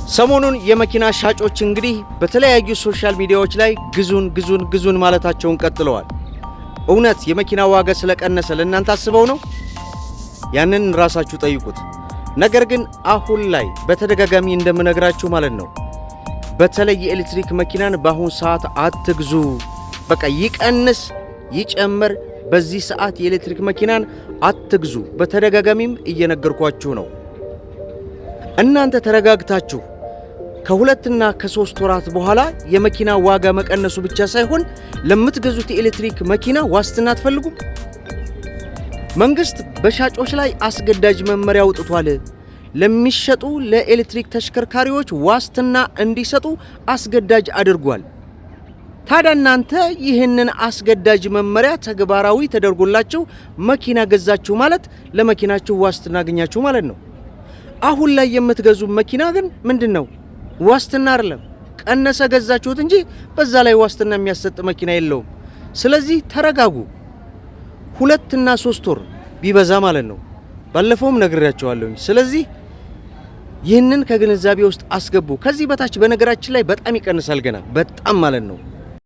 ሰሞኑን የመኪና ሻጮች እንግዲህ በተለያዩ ሶሻል ሚዲያዎች ላይ ግዙን ማለታቸውን ቀጥለዋል። እውነት የመኪና ዋጋ ስለቀነሰ ለእናንተ አስበው ነው? ያንን ራሳችሁ ጠይቁት። ነገር ግን አሁን ላይ በተደጋጋሚ እንደምነግራችሁ ማለት ነው፣ በተለይ የኤሌክትሪክ መኪናን በአሁን ሰዓት አትግዙ። በቃ ይቀንስ ይጨምር፣ በዚህ ሰዓት የኤሌክትሪክ መኪናን አትግዙ። በተደጋጋሚም እየነገርኳችሁ ነው። እናንተ ተረጋግታችሁ ከሁለትና ከሶስት ወራት በኋላ የመኪና ዋጋ መቀነሱ ብቻ ሳይሆን ለምትገዙት የኤሌክትሪክ መኪና ዋስትና አትፈልጉም? መንግስት በሻጮች ላይ አስገዳጅ መመሪያ አውጥቷል። ለሚሸጡ ለኤሌክትሪክ ተሽከርካሪዎች ዋስትና እንዲሰጡ አስገዳጅ አድርጓል። ታዲያ እናንተ ይህንን አስገዳጅ መመሪያ ተግባራዊ ተደርጎላችሁ መኪና ገዛችሁ ማለት ለመኪናችሁ ዋስትና አገኛችሁ ማለት ነው። አሁን ላይ የምትገዙ መኪና ግን ምንድነው? ዋስትና አይደለም። ቀነሰ ገዛችሁት እንጂ በዛ ላይ ዋስትና የሚያሰጥ መኪና የለውም። ስለዚህ ተረጋጉ። 2 እና 3 ወር ቢበዛ ማለት ነው። ባለፈውም ነግሬያቸዋለሁ። ስለዚህ ይህንን ከግንዛቤ ውስጥ አስገቡ። ከዚህ በታች በነገራችን ላይ በጣም ይቀንሳል ገና በጣም ማለት ነው።